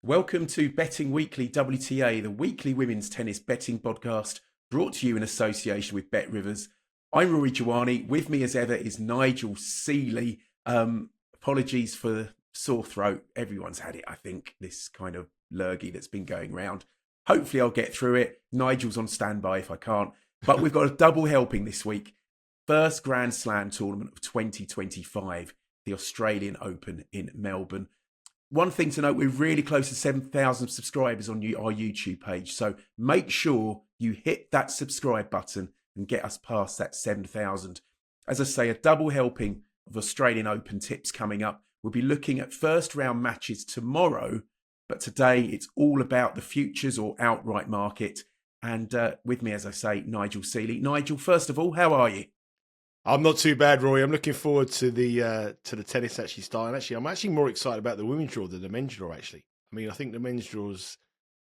Welcome to Betting Weekly WTA, the weekly women's tennis betting podcast brought to you in association with Bet Rivers. I'm Rory Jiwani. With me as ever is Nigel Seeley. Apologies for the sore throat. Everyone's had it, I think, this kind of lurgy that's been going round. Hopefully I'll get through it. Nigel's on standby if I can't. But we've got a double helping this week. First Grand Slam tournament of 2025, the Australian Open in Melbourne. One thing to note, we're really close to 7,000 subscribers on our YouTube page. So make sure you hit that subscribe button and get us past that 7,000. As I say, a double helping of Australian Open tips coming up. We'll be looking at first round matches tomorrow. But today it's all about the futures or outright market. And with me, as I say, Nigel Seeley. Nigel, first of all, how are you? I'm not too bad, Rory. I'm looking forward to the tennis actually starting. Actually, I'm actually more excited about the women's draw than the men's draw. Actually, I mean, I think the men's draws.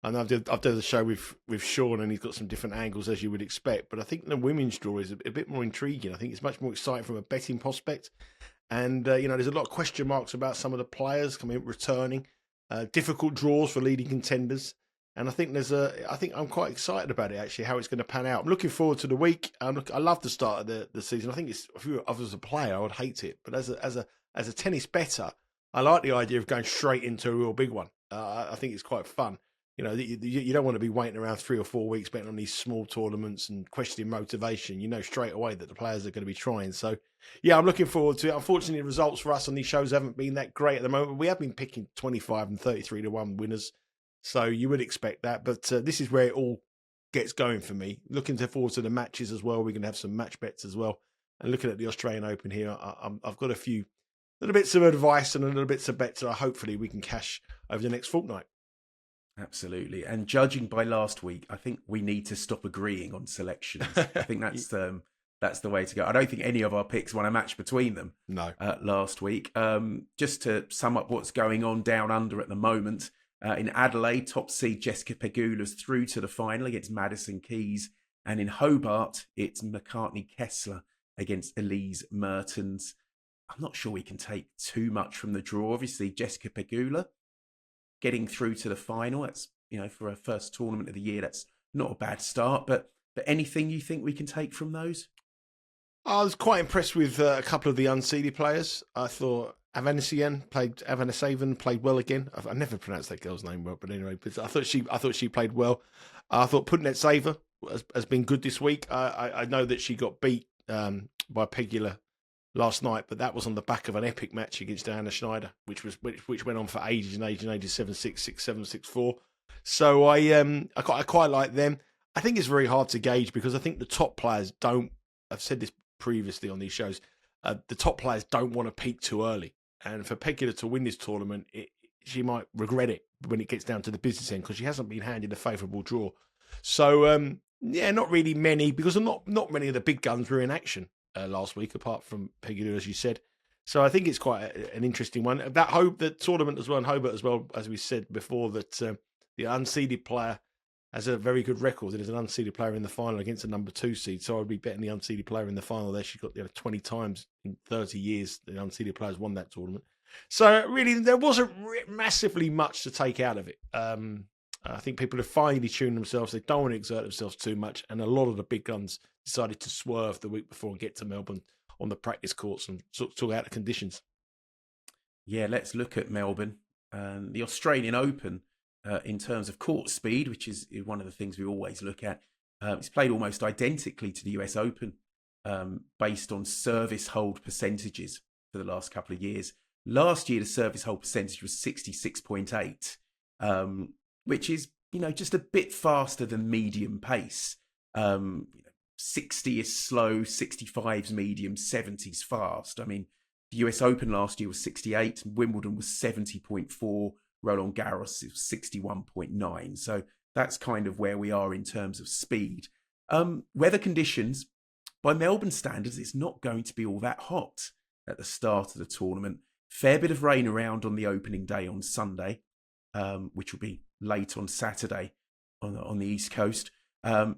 I know I've done the show with Sean, and he's got some different angles as you would expect. But I think the women's draw is a bit more intriguing. I think it's much more exciting from a betting prospect. And there's a lot of question marks about some of the players returning. Difficult draws for leading contenders. And I think I'm quite excited about it, actually, how it's going to pan out. I'm looking forward to the week. I love the start of the season. I think if I was a player, I would hate it. But as a tennis bettor, I like the idea of going straight into a real big one. I think it's quite fun. You don't want to be waiting around 3 or 4 weeks betting on these small tournaments and questioning motivation. You know straight away that the players are going to be trying. So, yeah, I'm looking forward to it. Unfortunately, the results for us on these shows haven't been that great at the moment. We have been picking 25 and 33 to 1 winners. So you would expect that, but this is where it all gets going for me. Looking forward to the matches as well. We're going to have some match bets as well. And looking at the Australian Open here, I've got a few little bits of advice and a little bits of bets that hopefully we can cash over the next fortnight. Absolutely. And judging by last week, I think we need to stop agreeing on selections. I think that's the way to go. I don't think any of our picks won a match between them. No. Last week. Just to sum up what's going on down under at the moment. In Adelaide, top seed Jessica Pegula's through to the final against Madison Keys. And in Hobart, it's McCartney Kessler against Elise Mertens. I'm not sure we can take too much from the draw. Obviously, Jessica Pegula getting through to the final. That's, for her first tournament of the year, that's not a bad start. But anything you think we can take from those? I was quite impressed with a couple of the unseeded players. I thought Aryna Sabalenka played well again. I never pronounced that girl's name well, but anyway, I thought she played well. I thought Putnetseva has been good this week. I know that she got beat by Pegula last night, but that was on the back of an epic match against Anna Schneider, which went on for ages and ages and ages, 7-6, 6-7, 6-4. So I quite like them. I think it's very hard to gauge because I think the top players don't. I've said this previously on these shows. The top players don't want to peak too early. And for Pegula to win this tournament, she might regret it when it gets down to the business end because she hasn't been handed a favourable draw. So, not really many because not many of the big guns were in action last week, apart from Pegula, as you said. So I think it's quite an interesting one. That tournament as well, and Hobart as well, as we said before, that the unseeded player has a very good record. There's an unseeded player in the final against a number 2 seed. So I'd be betting the unseeded player in the final there. She got 20 times in 30 years the unseeded players won that tournament. So really, there wasn't massively much to take out of it. I think people have finely tuned themselves. They don't want to exert themselves too much. And a lot of the big guns decided to swerve the week before and get to Melbourne on the practice courts and sort out the conditions. Yeah, let's look at Melbourne. The Australian Open, in terms of court speed, which is one of the things we always look at, it's played almost identically to the US Open based on service hold percentages for the last couple of years. Last year, the service hold percentage was 66.8, which is, just a bit faster than medium pace. 60 is slow, 65's medium, 70's fast. I mean, the US Open last year was 68, Wimbledon was 70.4, Roland Garros is 61.9. So that's kind of where we are in terms of speed. Weather conditions, by Melbourne standards, it's not going to be all that hot at the start of the tournament. Fair bit of rain around on the opening day on Sunday, which will be late on Saturday on the East Coast.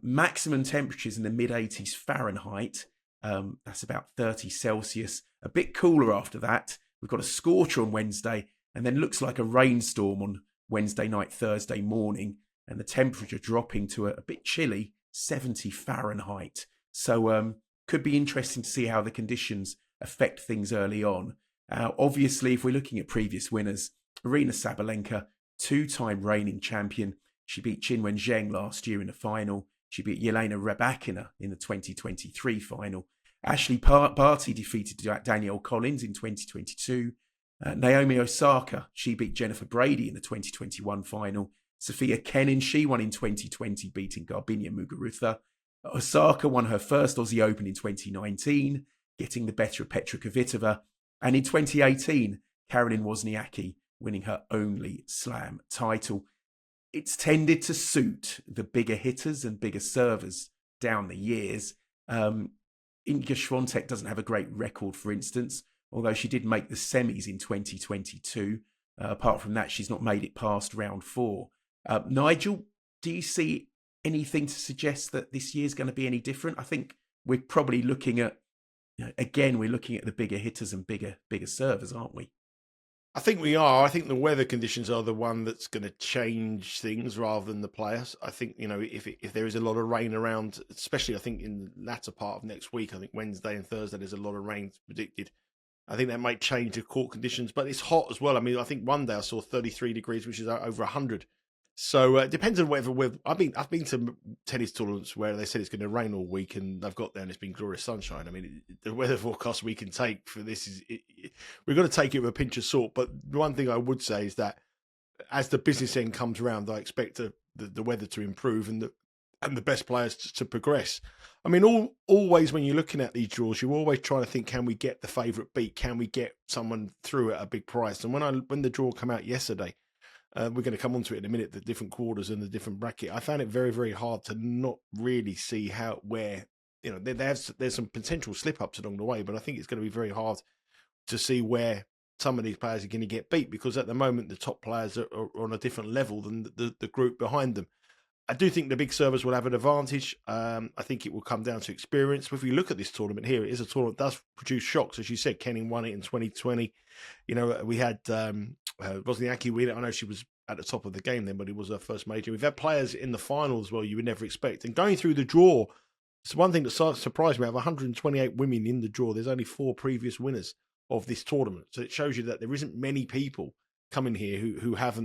Maximum temperatures in the mid-80s Fahrenheit. That's about 30 Celsius. A bit cooler after that. We've got a scorcher on Wednesday, and then looks like a rainstorm Wednesday night, Thursday morning, and the temperature dropping to a bit chilly, 70 Fahrenheit. So could be interesting to see how the conditions affect things early on. Obviously, if we're looking at previous winners, Aryna Sabalenka, 2-time reigning champion. She beat Qinwen Zheng last year in the final. She beat Jelena Rybakina in the 2023 final. Ashley Barty defeated Danielle Collins in 2022. Naomi Osaka, she beat Jennifer Brady in the 2021 final. Sophia Kenin, she won in 2020, beating Garbiñe Muguruza. Osaka won her first Aussie Open in 2019, getting the better of Petra Kvitova. And in 2018, Caroline Wozniacki winning her only slam title. It's tended to suit the bigger hitters and bigger servers down the years. Inga Swiatek doesn't have a great record, for instance, although she did make the semis in 2022. Apart from that, she's not made it past round 4. Nigel, do you see anything to suggest that this year's going to be any different? I think we're probably looking at, we're looking at the bigger hitters and bigger servers, aren't we? I think we are. I think the weather conditions are the one that's going to change things rather than the players. I think, if there is a lot of rain around, especially I think in the latter part of next week, I think Wednesday and Thursday, there's a lot of rain predicted. I think that might change the court conditions, but it's hot as well. I mean, I think one day I saw 33 degrees, which is over 100. So it depends on whether I've been to tennis tournaments where they said it's going to rain all week, and I've got there and it's been glorious sunshine. I mean, the weather forecast we can take for this we've got to take it with a pinch of salt. But one thing I would say is that as the business end comes around, I expect the weather to improve and the best players to progress. I mean, always when you're looking at these draws, you're always trying to think, can we get the favourite beat? Can we get someone through at a big price? And when the draw came out yesterday, we're going to come on to it in a minute, the different quarters and the different bracket. I found it very, very hard to not really see where there's some potential slip-ups along the way, but I think it's going to be very hard to see where some of these players are going to get beat, because at the moment, the top players are on a different level than the group behind them. I do think the big servers will have an advantage. I think it will come down to experience. If we look at this tournament here, it is a tournament that does produce shocks. As you said, Kenin won it in 2020. We had Wozniacki. I know she was at the top of the game then, but it was her first major. We've had players in the final as well you would never expect. And going through the draw, it's one thing that surprised me. Out of 128 women in the draw, there's only 4 previous winners of this tournament. So it shows you that there isn't many people coming here who have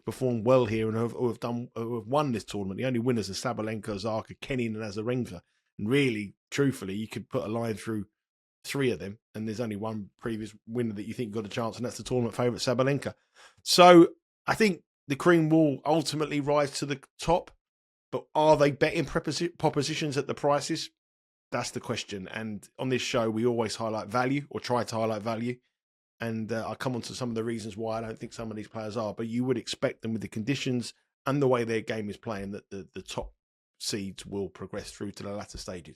performed well here and who have won this tournament. The only winners are Sabalenka, Osaka, Kenin, and Azarenka. And really, truthfully, you could put a line through 3 of them, and there's only one previous winner that you think got a chance, and that's the tournament favourite Sabalenka. So I think the cream will ultimately rise to the top, but are they betting propositions at the prices? That's the question. And on this show, we always highlight value, or try to highlight value. And I'll come on to some of the reasons why I don't think some of these players are, but you would expect them with the conditions and the way their game is playing that the top seeds will progress through to the latter stages.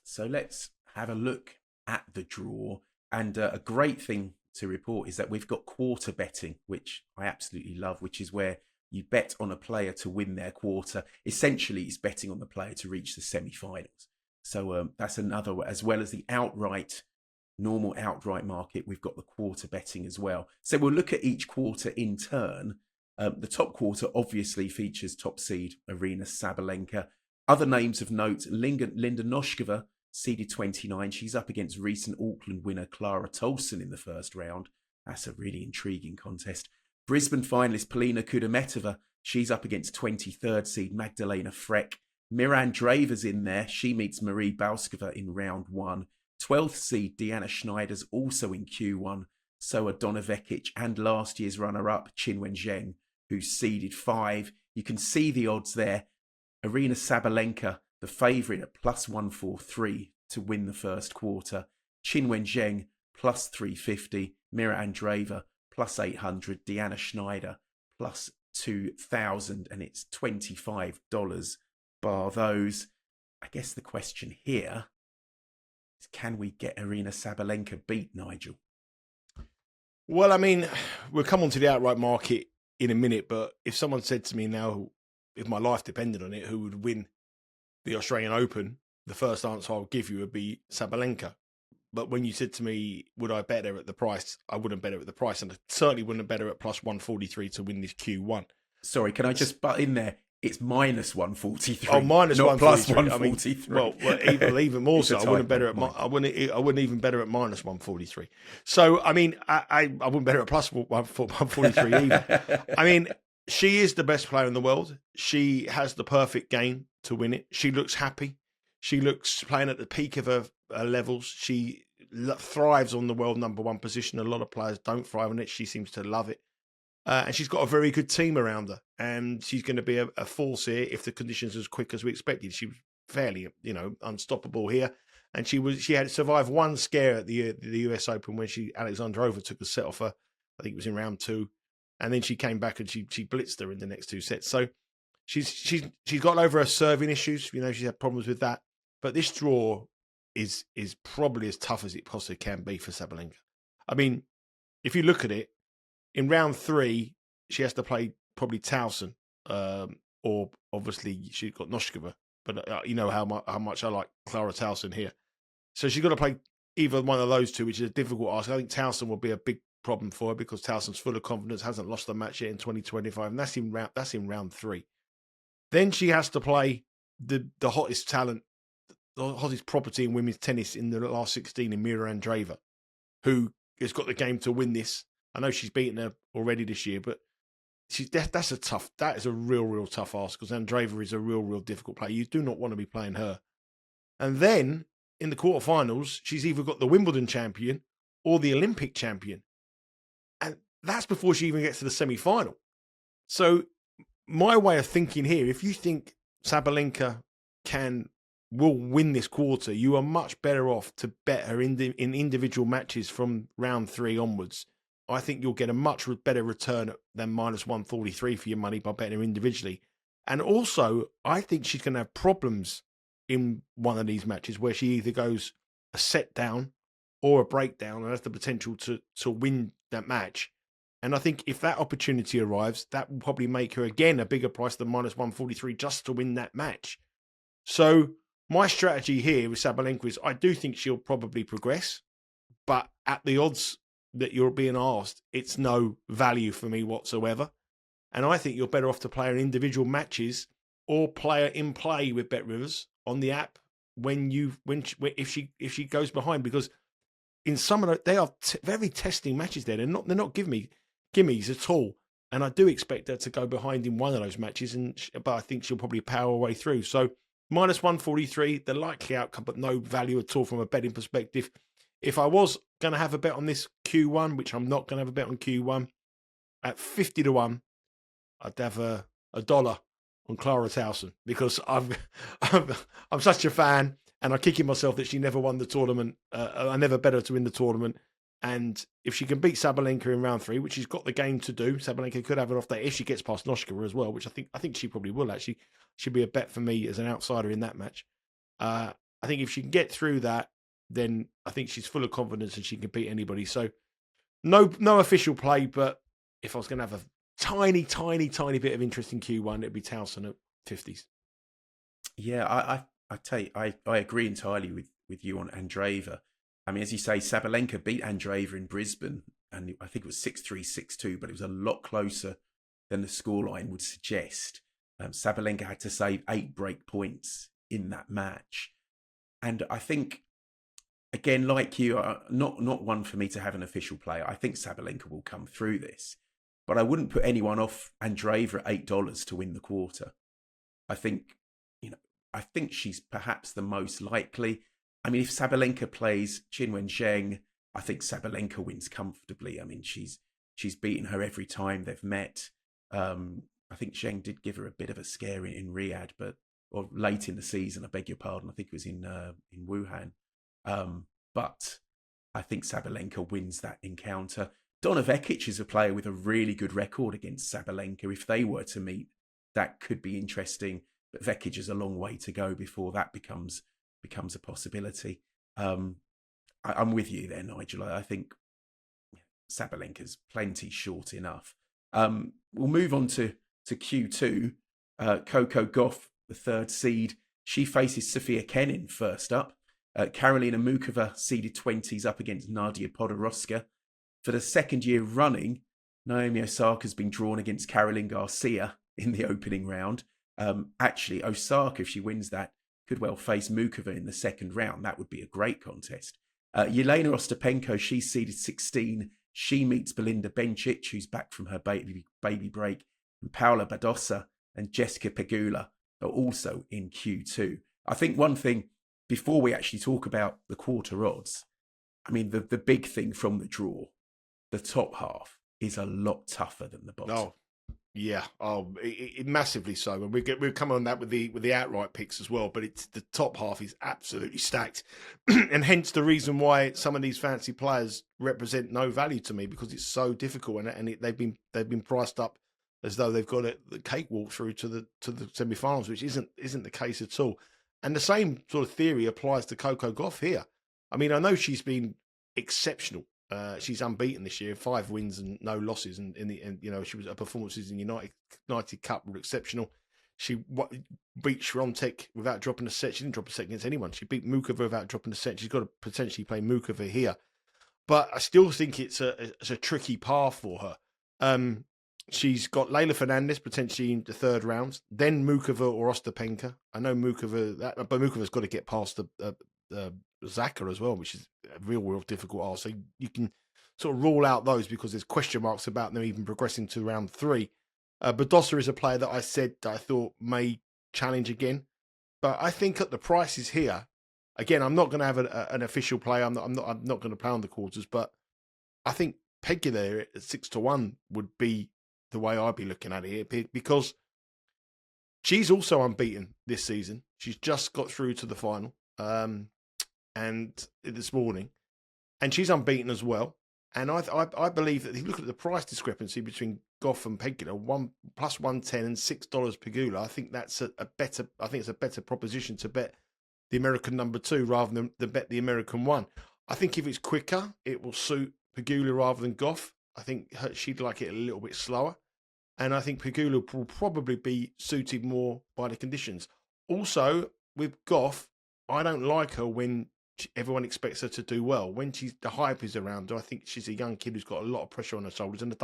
So let's have a look at the draw. And a great thing to report is that we've got quarter betting, which I absolutely love, which is where you bet on a player to win their quarter. Essentially, it's betting on the player to reach the semi-finals. So that's another, as well as the normal outright market, we've got the quarter betting as well. So we'll look at each quarter in turn. The top quarter obviously features top seed Aryna Sabalenka. Other names of note, Linda Noskova, seeded 29. She's up against recent Auckland winner Clara Tolson in the first round. That's a really intriguing contest. Brisbane finalist Polina Kudermetova, she's up against 23rd seed Magdalena Freck. Miran Draver's in there. She meets Marie Bauskova in round 1. 12th seed Deanna Schneider's also in Q1, so are Donna Vekic and last year's runner-up Qinwen Zheng, who's seeded 5. You can see the odds there. Aryna Sabalenka, the favourite at plus 143 to win the first quarter. Qinwen Zheng, plus 350. Mira Andreeva, plus 800. Deanna Schneider, plus 2,000. And it's $25 bar those. I guess the question here, can we get Aryna Sabalenka beat, Nigel? Well, I mean, we'll come on to the outright market in a minute, but if someone said to me now, if my life depended on it, who would win the Australian Open, the first answer I'll give you would be Sabalenka. But when you said to me, would I bet her at the price? I wouldn't bet her at the price, and I certainly wouldn't bet her at plus 143 to win this Q1. Sorry, can I just butt in there? It's minus 143. Oh, minus not 143. plus 143. I mean, well, even more so, I wouldn't bet her at. I wouldn't even bet her at minus 143. So, I mean, I wouldn't bet her at plus 143 either. I mean, she is the best player in the world. She has the perfect game to win it. She looks happy. She looks playing at the peak of her levels. She thrives on the world #1 position. A lot of players don't thrive on it. She seems to love it. And she's got a very good team around her. And she's going to be a force here if the conditions are as quick as we expected. She was fairly, unstoppable here. And she had survived one scare at the US Open when Alexandrova took a set off her. I think it was in round 2. And then she came back and she blitzed her in the next 2 sets. So she's got over her serving issues. She's had problems with that. But this draw is probably as tough as it possibly can be for Sabalenka. I mean, if you look at it, in round 3, she has to play probably Towson, or obviously she's got Noskova. But you know how much I like Clara Towson here. So she's got to play either one of those two, which is a difficult ask. I think Towson will be a big problem for her because Towson's full of confidence, hasn't lost a match yet in 2025, and that's in round 3. Then she has to play the hottest talent, the hottest property in women's tennis in the last 16 in Mira Andreeva, who has got the game to win this. I know she's beaten her already this year, but that is a real tough ask because Andreeva is a real difficult player. You do not want to be playing her. And then in the quarterfinals, she's either got the Wimbledon champion or the Olympic champion. And that's before she even gets to the semi-final. So my way of thinking here, if you think Sabalenka will win this quarter, you are much better off to bet her in individual matches from round 3 onwards. I think you'll get a much better return than minus 143 for your money by betting her individually. And also, I think she's going to have problems in one of these matches where she either goes a set down or a breakdown and has the potential to win that match. And I think if that opportunity arrives, that will probably make her again a bigger price than minus 143 just to win that match. So my strategy here with Sabalenka is I do think she'll probably progress, but at the odds that you're being asked, it's no value for me whatsoever. And I think you're better off to play her in individual matches or play her in play with Bet Rivers on the app if she goes behind, because in some of they are very testing matches there. They're not gimmies at all. And I do expect her to go behind in one of those matches, but I think she'll probably power her way through. So minus 143, the likely outcome, but no value at all from a betting perspective. If I was going to have a bet on this Q1, which I'm not going to have a bet on Q1, at 50 to 1, I'd have a $1 on Clara Towson because I'm such a fan, and I'm kicking myself that she never won the tournament. I never bet her to win the tournament. And if she can beat Sabalenka in round 3, which she's got the game to do, Sabalenka could have an off day if she gets past Noskova as well, which I think she probably will actually. She'd be a bet for me as an outsider in that match. I think if she can get through that, then I think she's full of confidence and she can beat anybody. So no official play, but if I was going to have a tiny bit of interest in Q1, it'd be Towson at 50s. Yeah, I tell you, I agree entirely with you on Andreeva. I mean, as you say, Sabalenka beat Andreeva in Brisbane, and I think it was 6-3, 6-2, but it was a lot closer than the scoreline would suggest. Sabalenka had to save 8 break points in that match. And I think, again, like you, not one for me to have an official play. I think Sabalenka will come through this. But I wouldn't put anyone off Andreeva at $8 to win the quarter. I think she's perhaps the most likely. I mean, if Sabalenka plays Qinwen Zheng, I think Sabalenka wins comfortably. I mean, she's beaten her every time they've met. I think Zheng did give her a bit of a scare in Riyadh, or late in the season, I beg your pardon. I think it was in Wuhan. But I think Sabalenka wins that encounter. Donna Vekic is a player with a really good record against Sabalenka. If they were to meet, that could be interesting. But Vekic has a long way to go before that becomes a possibility. I'm with you there, Nigel. I think Sabalenka's plenty short enough. We'll move on to Q2. Coco Gauff, the 3rd seed. She faces Sofia Kenin first up. Karolina Mukova seeded 20s up against Nadia Podoroska. For the second year running, Naomi Osaka's been drawn against Caroline Garcia in the opening round. Actually, Osaka, if she wins that, could well face Mukova in the second round. That would be a great contest. Yelena Ostapenko, she's seeded 16. She meets Belinda Bencic, who's back from her baby break. And Paula Badosa and Jessica Pegula are also in Q2. I think one thing, before we actually talk about the quarter odds, I mean, the big thing from the draw, the top half is a lot tougher than the bottom. Oh, yeah. Oh, it massively so. And we'll come on that with the outright picks as well. But it's the top half is absolutely stacked, and hence the reason why some of these fancy players represent no value to me, because it's so difficult, and they've been priced up as though they've got the cakewalk through to the semi-finals, which isn't the case at all. And the same sort of theory applies to Coco Gauff here. I mean, I know she's been exceptional. She's unbeaten this year, 5 wins and no losses, and her performances in United Cup were exceptional. She beat Swiatek without dropping a set. She didn't drop a set against anyone. She beat Mukova without dropping a set. She's got to potentially play Mukova here, but I still think it's a tricky path for her. She's got Leylah Fernandez potentially in the third round, then Mukova or Ostapenko. I know Mukova, but Mukova's got to get past the Zaka as well, which is a real difficult ask. So you can sort of rule out those because there's question marks about them even progressing to round 3. Badosa is a player that I said that I thought may challenge again, but I think at the prices here, again, I'm not going to have an official play. I'm not going to play on the quarters, but I think Pegula at 6-1 would be the way I'd be looking at it here, because she's also unbeaten this season. She's just got through to the final. And this morning, and she's unbeaten as well. And I believe that if you look at the price discrepancy between Gauff and Pegula, plus 110 and $6 Pegula, I think that's it's a better proposition to bet the American number 2 rather than bet the American 1. I think if it's quicker, it will suit Pegula rather than Gauff. I think she'd like it a little bit slower, and I think Pegula will probably be suited more by the conditions. Also, with Gauff, I don't like her when everyone expects her to do well. When the hype is around her, I think she's a young kid who's got a lot of pressure on her shoulders. And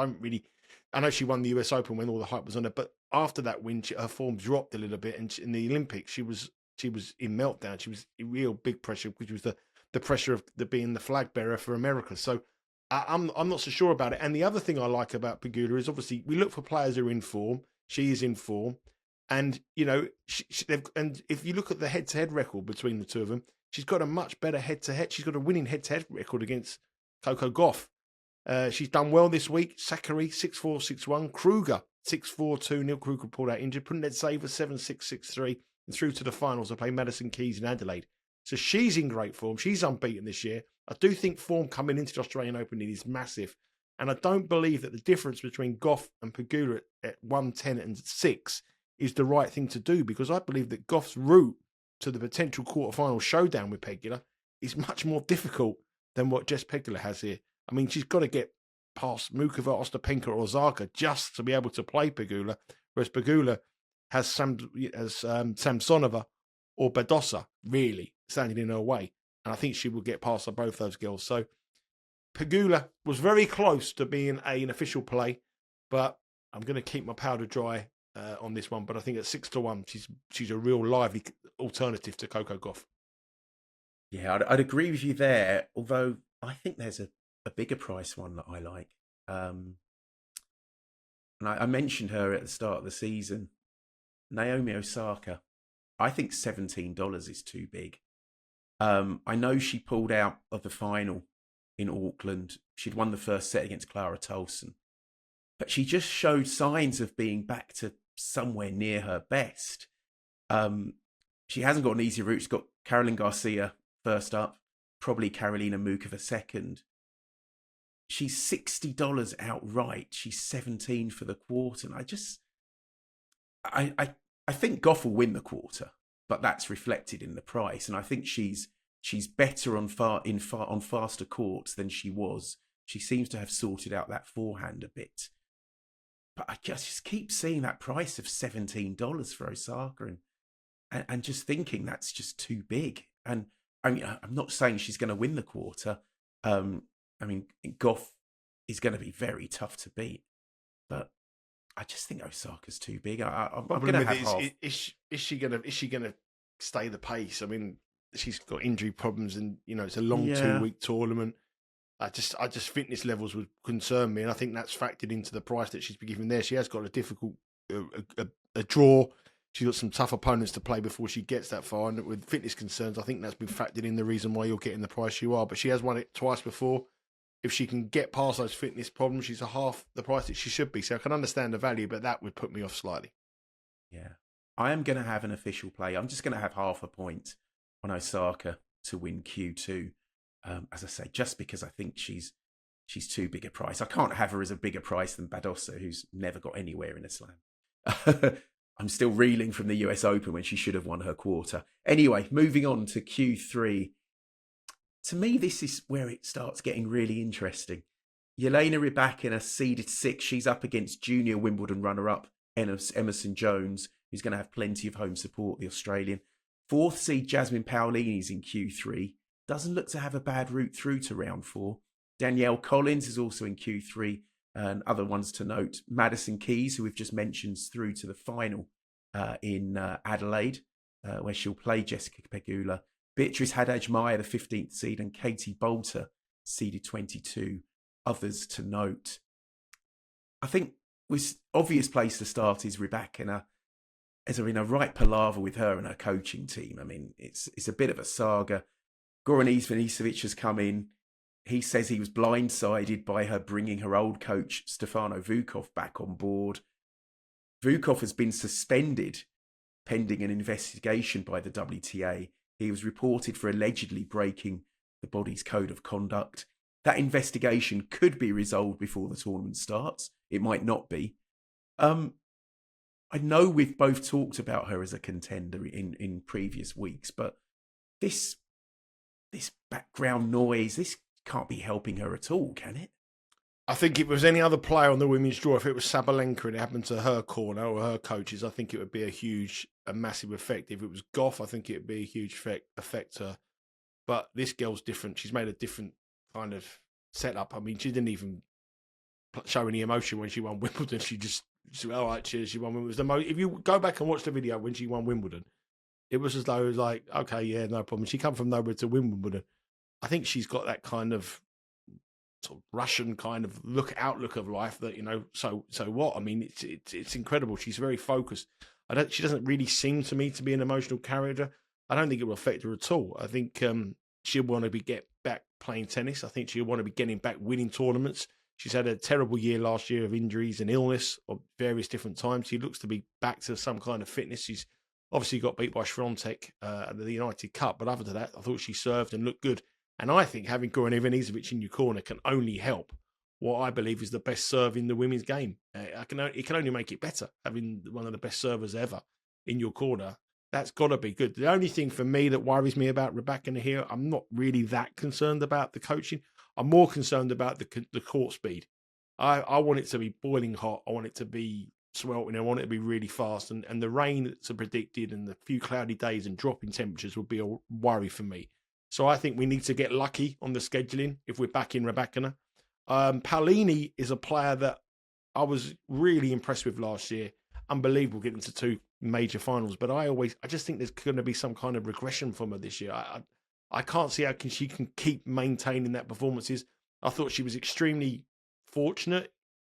I know she won the US Open when all the hype was on her, but after that win, her form dropped a little bit. And in the Olympics, she was in meltdown. She was in real big pressure, which was the pressure of being the flag bearer for America. So I'm not so sure about it. And the other thing I like about Pegula is obviously we look for players who are in form. She is in form. And, and if you look at the head-to-head record between the two of them, she's got a much better head-to-head. She's got a winning head-to-head record against Coco Gauff. She's done well this week. Sakkari, 6-4, 6-1. Kruger, 6-4, 2-0. Kruger pulled out injured. Punetsaver, 7-6, 6-3. And through to the finals, they play Madison Keys in Adelaide. So she's in great form. She's unbeaten this year. I do think form coming into the Australian Open is massive. And I don't believe that the difference between Gauff and Pegula at 110 and 6 is the right thing to do, because I believe that Gauff's route to the potential quarterfinal showdown with Pegula is much more difficult than what Jess Pegula has here. I mean, she's got to get past Mukova, Ostapenko, or Osaka just to be able to play Pegula, whereas Pegula has Samsonova or Badosa really standing in her way, and I think she will get past both those girls. So Pegula was very close to being an official play, but I'm going to keep my powder dry on this one. But I think at 6-1, she's a real lively alternative to Coco Gauff. Yeah, I'd agree with you there. Although I think there's a bigger price one that I like. And I mentioned her at the start of the season, Naomi Osaka. I think $17 is too big. I know she pulled out of the final in Auckland. She'd won the first set against Clara Tolson, but she just showed signs of being back to somewhere near her best. She hasn't got an easy route. She's got Caroline Garcia first up, probably Karolina Mukova second. She's $60 outright. She's 17 for the quarter. And I think Gauff will win the quarter, but that's reflected in the price. And I think she's better on faster courts than she was. She seems to have sorted out that forehand a bit. But I just keep seeing that price of $17 for Osaka and just thinking that's just too big. And I mean, I'm not saying she's going to win the quarter. I mean, Gauff is going to be very tough to beat, but I just think Osaka's too big. I'm going to have half. Is she gonna stay the pace? I mean, she's got injury problems, and it's a long Yeah. 2-week tournament. I just fitness levels would concern me, and I think that's factored into the price that she's been given there. She has got a difficult a draw. She's got some tough opponents to play before she gets that far, and with fitness concerns, I think that's been factored in the reason why you're getting the price you are. But she has won it twice before. If she can get past those fitness problems, she's a half the price that she should be. So I can understand the value, but that would put me off slightly. Yeah. I am going to have an official play. I'm just going to have half a point on Osaka to win Q2. As I say, just because I think she's too big a price. I can't have her as a bigger price than Badosa, who's never got anywhere in a slam. I'm still reeling from the US Open when she should have won her quarter. Anyway, moving on to Q3. To me, this is where it starts getting really interesting. Jelena Rybakina, seeded 6. She's up against junior Wimbledon runner-up Emerson Jones, who's going to have plenty of home support, the Australian. 4th seed Jasmine Paolini's in Q3. Doesn't look to have a bad route through to round 4. Danielle Collins is also in Q3. And other ones to note, Madison Keys, who we've just mentioned, is through to the final in Adelaide, where she'll play Jessica Pegula. Beatrice Haddad-Maia, the 15th seed, and Katie Bolter, seeded 22. Others to note. I think the obvious place to start is Rybakina, as they're in a right palaver with her and her coaching team. I mean, it's a bit of a saga. Goran Ivanisevic has come in. He says he was blindsided by her bringing her old coach, Stefano Vukov, back on board. Vukov has been suspended pending an investigation by the WTA. He was reported for allegedly breaking the body's code of conduct. That investigation could be resolved before the tournament starts. It might not be. I know we've both talked about her as a contender in previous weeks, but this background noise, this can't be helping her at all, can it? I think if it was any other player on the women's draw, if it was Sabalenka and it happened to her corner or her coaches, I think it would be a massive effect. If it was Gauff, I think it would be a huge affect her. But this girl's different. She's made a different kind of setup. I mean, she didn't even show any emotion when she won Wimbledon. She said, all right, cheers, she won Wimbledon. If you go back and watch the video when she won Wimbledon, it was as though it was like, okay, yeah, no problem. She come from nowhere to win Wimbledon. I think she's got that kind of sort of Russian kind of outlook of life that, so what? I mean, it's incredible. She's very focused. She doesn't really seem to me to be an emotional character. I don't think it will affect her at all. I think she'll want to get back playing tennis. I think she'll want to be getting back winning tournaments. She's had a terrible year last year of injuries and illness of various different times. She looks to be back to some kind of fitness. She's obviously got beat by Swiatek at the United Cup, but other than that, I thought she served and looked good. And I think having Goran Ivanisevic in your corner can only help what I believe is the best serve in the women's game. It can only make it better, having one of the best servers ever in your corner. That's got to be good. The only thing for me that worries me about Rybakina here, I'm not really that concerned about the coaching. I'm more concerned about the court speed. I want it to be boiling hot. I want it to be sweltering. I want it to be really fast. And the rain that's predicted and the few cloudy days and dropping temperatures will be a worry for me. So I think we need to get lucky on the scheduling if we're back in Rybakina. Paolini is a player that I was really impressed with last year. Unbelievable getting to 2 major finals. But I just think there's going to be some kind of regression from her this year. I can't see how she can keep maintaining that performances. I thought she was extremely fortunate,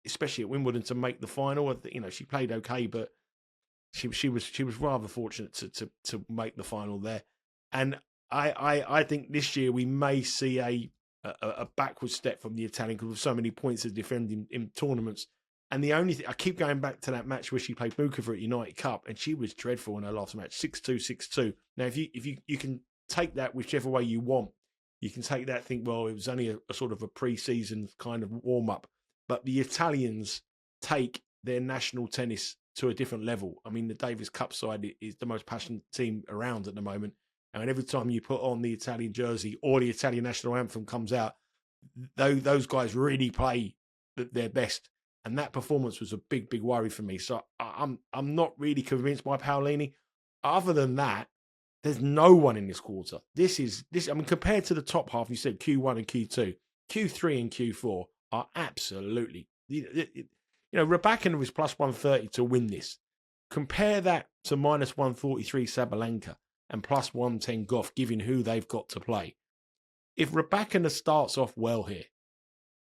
especially at Wimbledon, to make the final. She played okay, but she was rather fortunate to make the final there. And I think this year we may see a backward step from the Italian because of so many points to defend in tournaments. And the only thing, I keep going back to that match where she played Bukova at United Cup, and she was dreadful in her last match, 6-2, 6-2. Now, if you can take that whichever way you want, you can take that, think, well, it was only a sort of a pre-season kind of warm-up. But the Italians take their national tennis to a different level. I mean, the Davis Cup side is the most passionate team around at the moment. And every time you put on the Italian jersey or the Italian national anthem comes out, those guys really play their best. And that performance was a big, big worry for me. So I'm not really convinced by Paolini. Other than that, There's no one in this quarter. This. I mean, compared to the top half, you said Q1 and Q2, Q3 and Q4 are absolutely. Rybakina was plus 130 to win this. Compare that to minus 143 Sabalenka and plus 110 Gauff, given who they've got to play. If Rybakina starts off well here,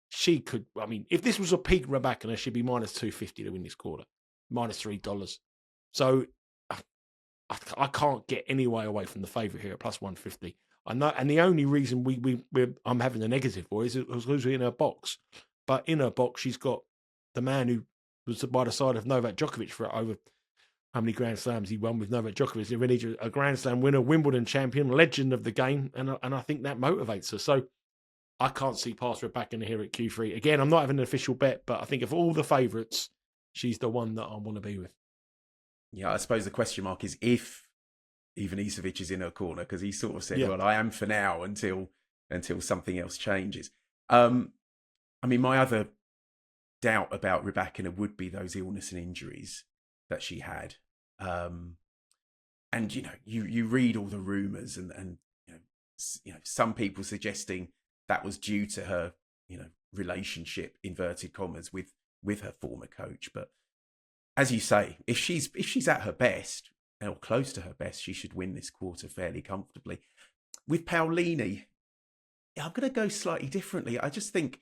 she could. I mean, if this was a peak Rybakina, she'd be minus 250 to win this quarter, minus $3. So I can't get any way away from the favourite here at plus 150. I know, and the only reason I'm having a negative for is because we're in her box. But in her box, she's got the man who was by the side of Novak Djokovic for over how many Grand Slams he won with Novak Djokovic. He really a Grand Slam winner, Wimbledon champion, legend of the game, and I think that motivates her. So I can't see past her back in here at Q3. Again, I'm not having an official bet, but I think of all the favourites, she's the one that I want to be with. Yeah, I suppose the question mark is if Ivanisevic is in her corner, because he sort of said, well, I am for now until something else changes. I mean, my other doubt about Rybakina would be those illness and injuries that she had. And, you read all the rumours and some people suggesting that was due to her, relationship, inverted commas, with her former coach. But as you say, if she's at her best, or close to her best, she should win this quarter fairly comfortably. With Paolini, I'm going to go slightly differently. I just think,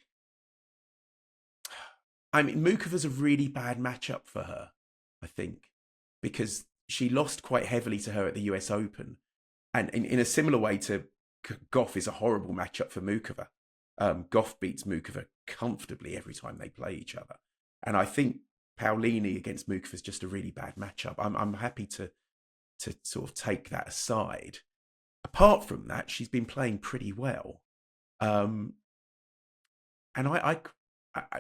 Mukova's a really bad matchup for her, I think, because she lost quite heavily to her at the US Open. And in a similar way to Gauff is a horrible matchup for Mukova. Gauff beats Mukova comfortably every time they play each other. And I think Paolini against Mukova is just a really bad matchup. I'm happy to sort of take that aside. Apart from that, she's been playing pretty well. And I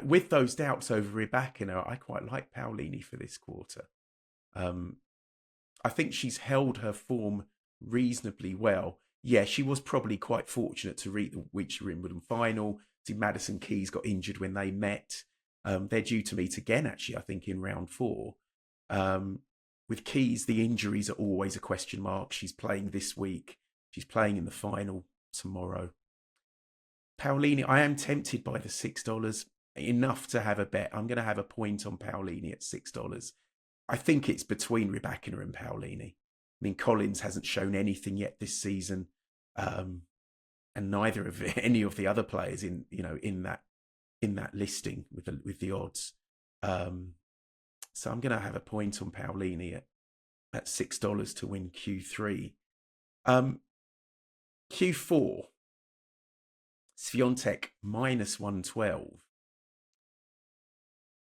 with those doubts over Rybakina, I quite like Paolini for this quarter. I think she's held her form reasonably well. Yeah, she was probably quite fortunate to reach the Wimbledon final. See, Madison Keys got injured when they met. They're due to meet again, actually, I think, in round 4. With Keys, the injuries are always a question mark. She's playing this week. She's playing in the final tomorrow. Paolini, I am tempted by the $6. Enough to have a bet. I'm going to have a point on Paolini at $6. I think it's between Rybakina and Paolini. I mean, Collins hasn't shown anything yet this season, and neither of any of the other players in that listing with the odds. So I'm going to have a point on Paolini at $6 to win Q3. Q4, Swiatek minus 112.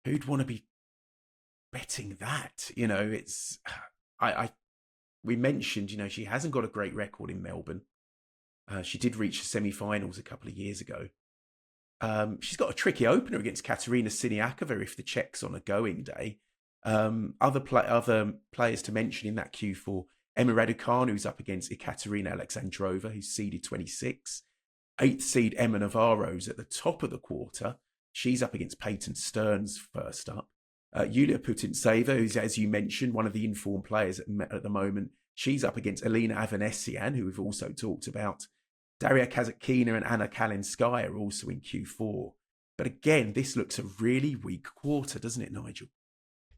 Who'd want to be betting that? It's we mentioned, she hasn't got a great record in Melbourne. She did reach the semi-finals a couple of years ago. She's got a tricky opener against Katerina Siniakova if the Czech's on a going day. Other players to mention in that Q4, Emma Raducanu's up against Ekaterina Alexandrova, who's seeded 26. 8th seed Emma Navarro's at the top of the quarter. She's up against Peyton Stearns first up. Yulia Putintseva, who's, as you mentioned, one of the informed players at the moment. She's up against Elena Avanesian, who we've also talked about. Daria Kazatkina and Anna Kalinskaya are also in Q4. But again, this looks a really weak quarter, doesn't it, Nigel?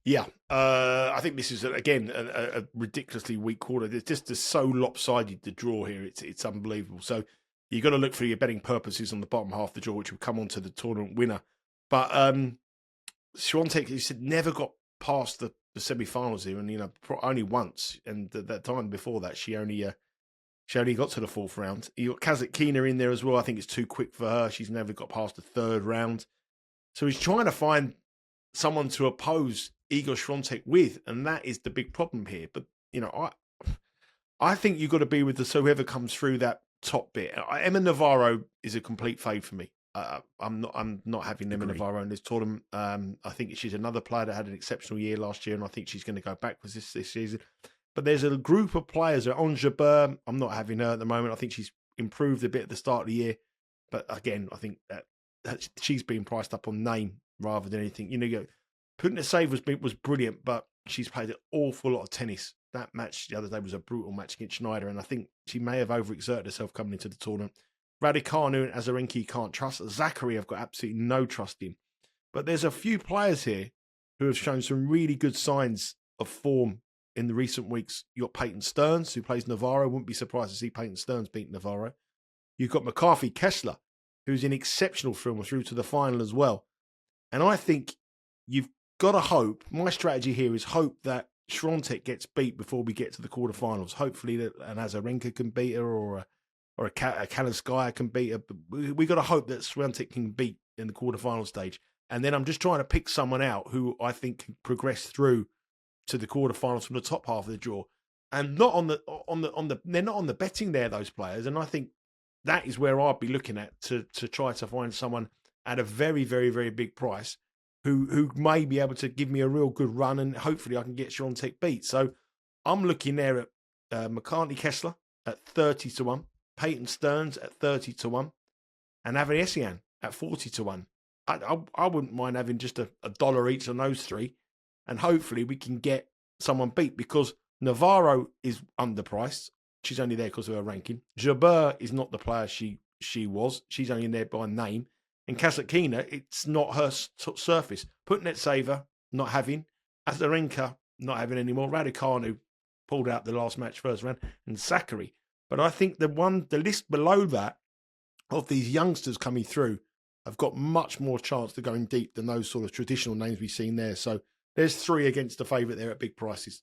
Yeah, I think this is, again, a ridiculously weak quarter. It's just so lopsided, the draw here. It's unbelievable. So you've got to look for your betting purposes on the bottom half of the draw, which will come on to the tournament winner. But Swiatek, you said, never got past the semi-finals here, and only once. And that time before that, she only got to the 4th round. You got Kazatkina in there as well. I think it's too quick for her. She's never got past the 3rd round. So he's trying to find someone to oppose Igor Swiatek with, and that is the big problem here. But I think you've got to be with whoever comes through that top bit. Emma Navarro is a complete fade for me. I'm not having Emma Navarro in this tournament. I think she's another player that had an exceptional year last year, and I think she's going to go backwards this season. But there's a group of players. Ons Jabeur, I'm not having her at the moment. I think she's improved a bit at the start of the year. But again, I think that she's being priced up on name rather than anything. Putintseva was brilliant, but she's played an awful lot of tennis that match the other day was a brutal match against Schneider, and I think she may have overexerted herself coming into the tournament. Rybakina and Azarenka you can't trust. Zachary I've got absolutely no trust in. But there's a few players here who have shown some really good signs of form in the recent weeks. You've got Peyton Stearns, who plays Navarro. Wouldn't be surprised to see Peyton Stearns beat Navarro. You've got McCarthy Kessler, who's in exceptional form through to the final as well. And I think you've got to hope, my strategy here is hope that Swiatek gets beat before we get to the quarterfinals. Hopefully that an Azarenka can beat her or a Kalinskaya can beat her. But we got to hope that Swiatek can beat in the quarterfinal stage. And then I'm just trying to pick someone out who I think can progress through to the quarterfinals from the top half of the draw. And not they're not on the betting there, those players. And I think that is where I'd be looking at to try to find someone at a very, very, very big price who may be able to give me a real good run, and hopefully I can get Swiatek beat. So I'm looking there at McCartney Kessler at 30-1, Peyton Stearns at 30-1, and Aryna at 40-1. I wouldn't mind having just a dollar each on those three, and hopefully we can get someone beat, because Navarro is underpriced. She's only there because of her ranking. Jabeur is not the player she was. She's only there by name. And Kasatkina, it's not her surface. Putnet Saver, not having. Azarenka, not having anymore. Raducanu pulled out the last match first round. And Zachary. But I think the list below that of these youngsters coming through have got much more chance of going deep than those sort of traditional names we've seen there. So there's three against the favourite there at big prices.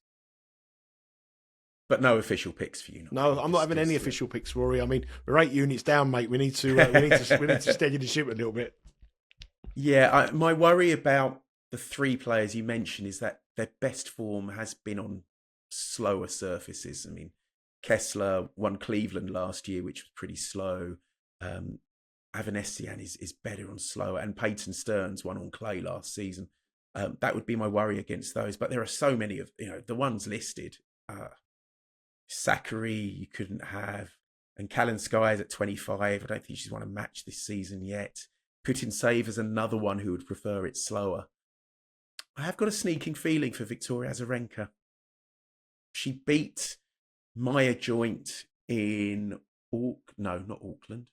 But no official picks for you. No, I'm not having any official picks, Rory. I mean, we're 8 units down, mate. We need to steady the ship a little bit. Yeah, my worry about the three players you mentioned is that their best form has been on slower surfaces. I mean, Kessler won Cleveland last year, which was pretty slow. Avanesian is better on slower, and Peyton Stearns won on clay last season. That would be my worry against those. But there are so many of the ones listed. Zachary you couldn't have, and Kalinskaya is at 25. I don't think she's won a match this season yet. Putin Savers another one who would prefer it slower. I have got a sneaking feeling for Victoria Azarenka. She beat Maya Joint in not Auckland,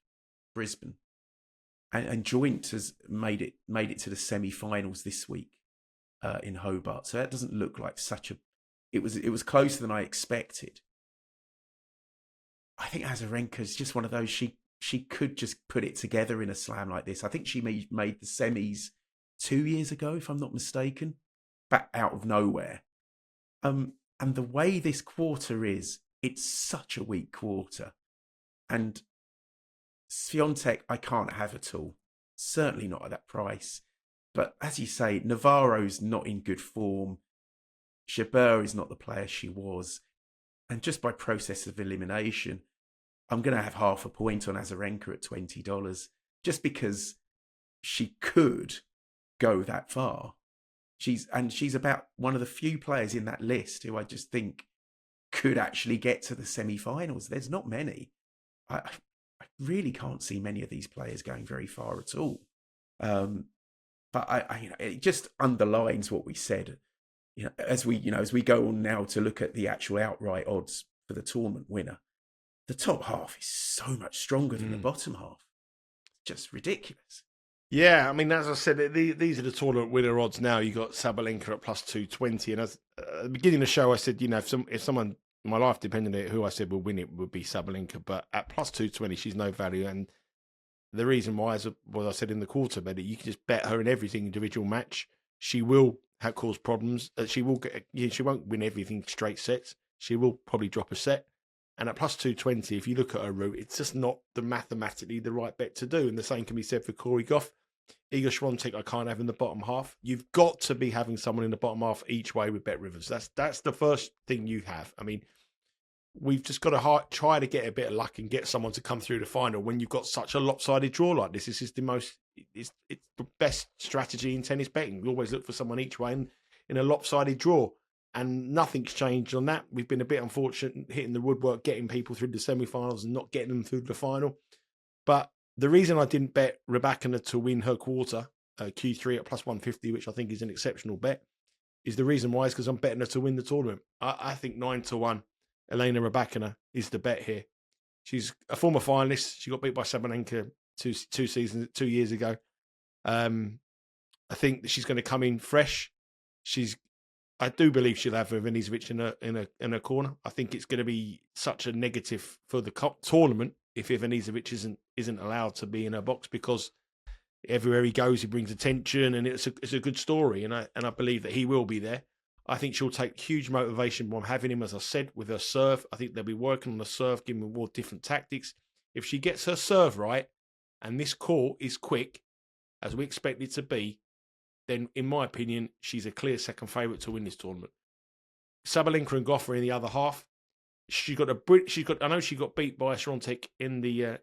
Brisbane, and Joint has made it to the semi-finals this week in Hobart. So that doesn't look like such a. It was closer than I expected. I think Azarenka is just one of those. She could just put it together in a slam like this. I think she made the semis 2 years ago, if I'm not mistaken, back out of nowhere. And the way this quarter is, it's such a weak quarter. And Swiatek, I can't have at all. Certainly not at that price. But as you say, Navarro's not in good form. Jabeur is not the player she was. And just by process of elimination, I'm going to have half a point on Azarenka at $20, just because she could go that far. She's about one of the few players in that list who I just think could actually get to the semi-finals. There's not many. I really can't see many of these players going very far at all. But it just underlines what we said. As we go on now to look at the actual outright odds for the tournament winner, the top half is so much stronger than the bottom half. It's just ridiculous. Yeah, I mean, as I said, these are the tournament winner odds now. You got Sabalenka at plus 220, and at the beginning of the show, I said, if someone my life depended on who I said would win, it would be Sabalenka. But at plus 220, she's no value, and the reason why is what I said in the quarter bet. You can just bet her in everything individual match. She will cause problems. She won't win everything straight sets. She will probably drop a set. And at plus 220, if you look at her route, it's just not mathematically the right bet to do. And the same can be said for Corey Gauff. Iga Swiatek, I can't have in the bottom half. You've got to be having someone in the bottom half each way with Bet Rivers. That's the first thing you have. I mean, we've just got to try to get a bit of luck and get someone to come through the final when you've got such a lopsided draw like this. This is it's the best strategy in tennis betting. We always look for someone each way in a lopsided draw. And nothing's changed on that. We've been a bit unfortunate hitting the woodwork, getting people through the semi-finals and not getting them through the final. But the reason I didn't bet Rybakina to win her quarter, Q3 at plus 150, which I think is an exceptional bet, is the reason why is because I'm betting her to win the tournament. I think 9-1, Aryna Rybakina is the bet here. She's a former finalist. She got beat by Sabalenka two years ago. I think that she's going to come in fresh. I do believe she'll have Ivanisevic in her corner. I think it's going to be such a negative for the tournament if Ivanisevic isn't allowed to be in her box, because everywhere he goes, he brings attention, and it's a good story. And I believe that he will be there. I think she'll take huge motivation from having him, as I said, with her serve. I think they'll be working on the serve, giving him more different tactics. If she gets her serve right, and this court is quick, as we expect it to be, then, in my opinion, she's a clear second favourite to win this tournament. Sabalenka and Gauff are in the other half. I know she got beat by Swiatek in the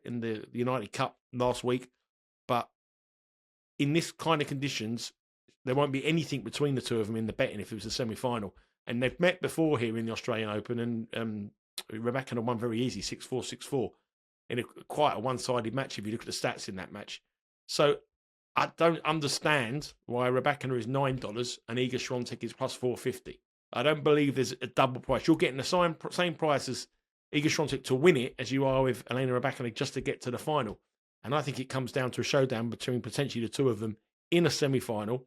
United Cup last week, but in this kind of conditions, there won't be anything between the two of them in the betting if it was a semi-final. And they've met before here in the Australian Open, and Rybakina won very easy, 6-4, 6-4, in quite a one-sided match if you look at the stats in that match. So I don't understand why Rybakina is $9 and Iga Swiatek is plus 450. I don't believe there's a double price. You're getting the same price as Iga Swiatek to win it as you are with Aryna Rybakina just to get to the final. And I think it comes down to a showdown between potentially the two of them in a semi-final.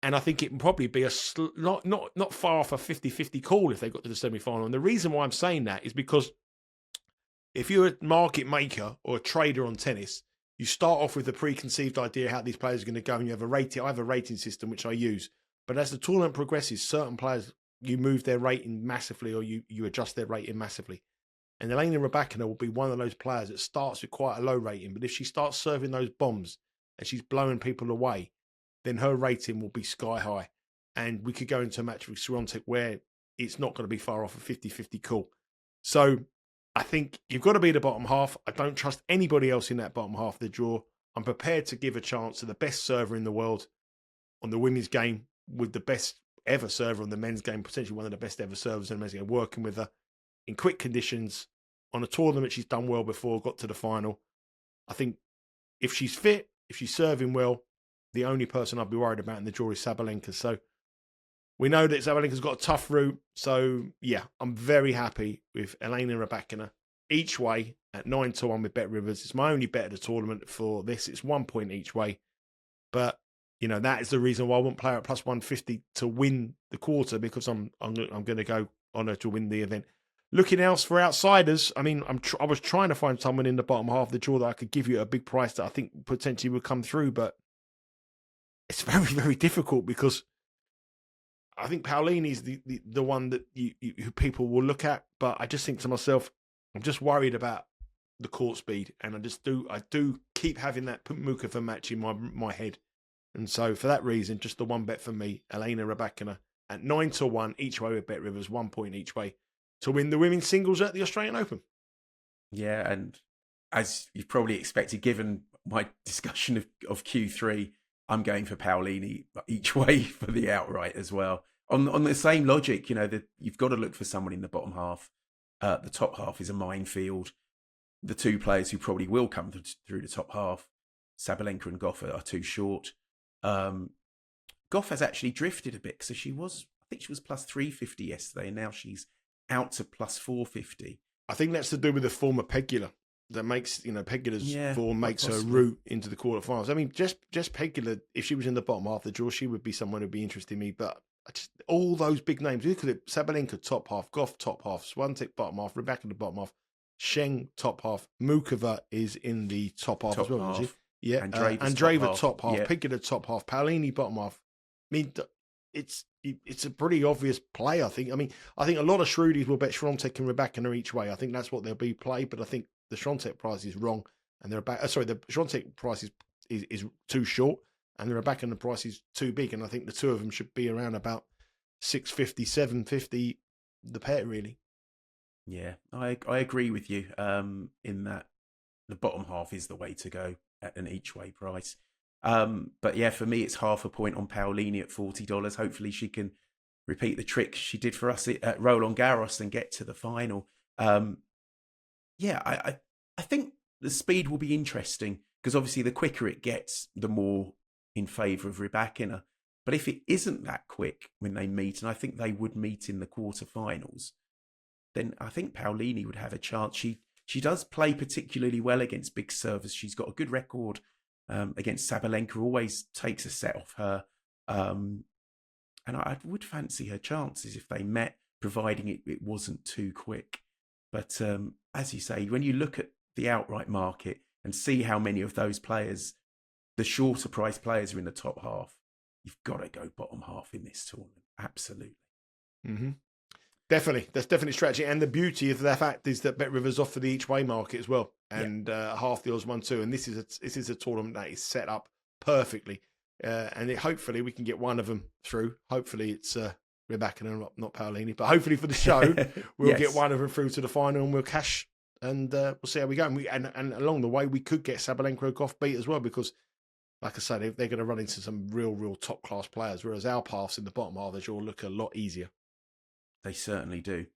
And I think it can probably be not far off a 50-50 call if they got to the semi-final. And the reason why I'm saying that is because if you're a market maker or a trader on tennis, you start off with a preconceived idea how these players are going to go, and you have a rating. I have a rating system which I use. But as the tournament progresses, certain players, you move their rating massively, or you adjust their rating massively. And Aryna Rybakina will be one of those players that starts with quite a low rating, but if she starts serving those bombs and she's blowing people away, then her rating will be sky high. And we could go into a match with Swiatek where it's not going to be far off a 50-50 call. So I think you've got to be the bottom half. I don't trust anybody else in that bottom half of the draw. I'm prepared to give a chance to the best server in the world on the women's game, with the best ever server on the men's game, potentially one of the best ever servers in the men's game, working with her in quick conditions on a tournament she's done well before, got to the final. I think if she's fit, if she's serving well, the only person I'd be worried about in the draw is Sabalenka. So we know that Sabalenka's got a tough route. So yeah, I'm very happy with Aryna Rybakina each way at 9-1 with Bet Rivers. It's my only bet of the tournament for this. It's 1 point each way. But you know, that is the reason why I won't play her at plus 150 to win the quarter, because I'm going to go on her to win the event. Looking else for outsiders, I mean, I was trying to find someone in the bottom half of the draw that I could give you a big price that I think potentially would come through, but it's very, very difficult because I think Paolini's the one that who people will look at, but I just think to myself, I'm just worried about the court speed, and I do keep having that Mukova match in my head. And so for that reason, just the one bet for me, Aryna Rybakina at 9-1 each way with Bet Rivers, 1 point each way to win the women's singles at the Australian Open. Yeah, and as you've probably expected, given my discussion of Q3, I'm going for Paolini each way for the outright as well. On the same logic, you know, that you've got to look for someone in the bottom half. The top half is a minefield. The two players who probably will come through the top half, Sabalenka and Gauff, are too short. Gauff has actually drifted a bit, so I think she was plus 350 yesterday, and now she's out to plus 450. I think that's to do with the form of Pegula that makes, you know, Pegula's form makes her route into the quarterfinals. I mean, just Pegula, if she was in the bottom half of the draw, she would be someone who'd be interested in me. But all those big names, look at it: Sabalenka top half, Gauff top half, Swiatek bottom half, Rybakina bottom half, Sheng top half, Mukova is in the top half as well, isn't she? Yeah, Andreeva top half, Pegula top half, Paolini bottom half. I mean, it's a pretty obvious play, I think. I mean, I think a lot of Shrewdies will bet Swiatek and Rybakina each way. I think that's what they'll be played, but I think the Swiatek price is wrong, and the Swiatek price is too short, and the Rybakina price is too big, and I think the two of them should be around about 650, 750, the pair, really. Yeah, I agree with you in that the bottom half is the way to go at an each way price. But yeah, for me, it's half a point on Paolini at $40. Hopefully she can repeat the trick she did for us at Roland Garros and get to the final. Yeah, I think the speed will be interesting because obviously the quicker it gets, the more in favour of Rybakina. But if it isn't that quick when they meet, and I think they would meet in the quarterfinals, then I think Paolini would have a chance. She does play particularly well against big servers. She's got a good record against Sabalenka, always takes a set off her. And I would fancy her chances if they met, providing it wasn't too quick. But as you say, when you look at the outright market and see how many of those players, the shorter price players, are in the top half, you've got to go bottom half in this tournament. Absolutely. Mm-hmm. Definitely. That's definitely strategy. And the beauty of that fact is that Bet Rivers offer the each way market as well. And half the odds 1-2. And this is a tournament that is set up perfectly. And hopefully we can get one of them through. Hopefully it's Rybakina, not Paolini. But hopefully for the show, we'll get one of them through to the final and we'll cash. And we'll see how we go. And along the way, we could get Sabalenka or Gauff beat as well because, like I said, they're going to run into some real top-class players, whereas our paths in the bottom half, they sure look a lot easier. They certainly do.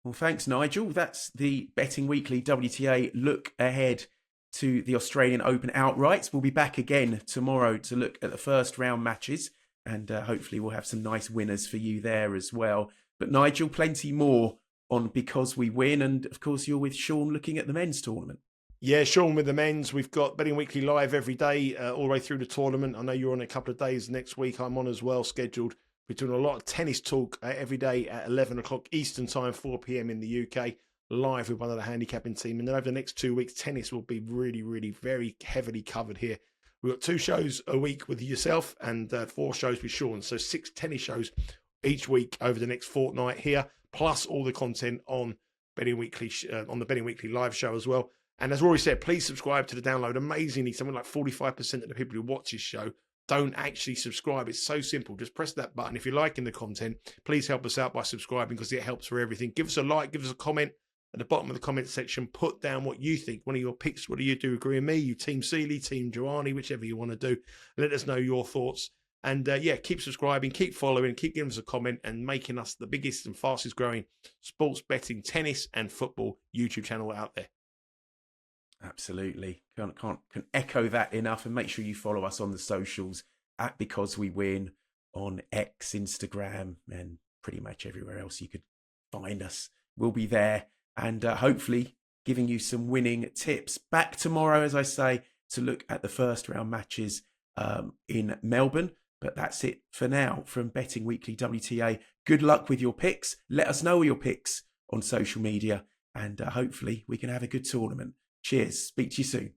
Well, thanks, Nigel. That's the Betting Weekly WTA look ahead to the Australian Open outrights. We'll be back again tomorrow to look at the first round matches, and hopefully we'll have some nice winners for you there as well. But Nigel, plenty more on Because We Win, and of course you're with Sean looking at the men's tournament. Yeah, Sean with the men's. We've got Betting Weekly live every day, all the way through the tournament. I know you're on a couple of days next week. I'm on as well, scheduled. We're doing a lot of tennis talk every day at 11 o'clock Eastern time, 4 p.m. in the UK, live with one of the handicapping team. And then over the next 2 weeks, tennis will be really very heavily covered here. We've got 2 shows a week with yourself and 4 shows with Sean. So 6 tennis shows each week over the next fortnight here, plus all the content on Betting Weekly, on the Betting Weekly live show as well. And as Rory said, please subscribe to the download. Amazingly, something like 45% of the people who watch this show don't actually subscribe. It's so simple. Just press that button. If you're liking the content, please help us out by subscribing because it helps for everything. Give us a like, give us a comment at the bottom of the comment section. Put down what you think. One of your picks. What do you do? Agree with me? You Team Seeley, Team Jiwani, whichever you want to do. Let us know your thoughts. And keep subscribing, keep following, keep giving us a comment and making us the biggest and fastest growing sports betting, tennis and football YouTube channel out there. Absolutely. Can echo that enough, and make sure you follow us on the socials at Because We Win on X, Instagram, and pretty much everywhere else you could find us. We'll be there and hopefully giving you some winning tips. Back tomorrow, as I say, to look at the first round matches in Melbourne. But that's it for now from Betting Weekly WTA. Good luck with your picks. Let us know your picks on social media, and hopefully we can have a good tournament. Cheers. Speak to you soon.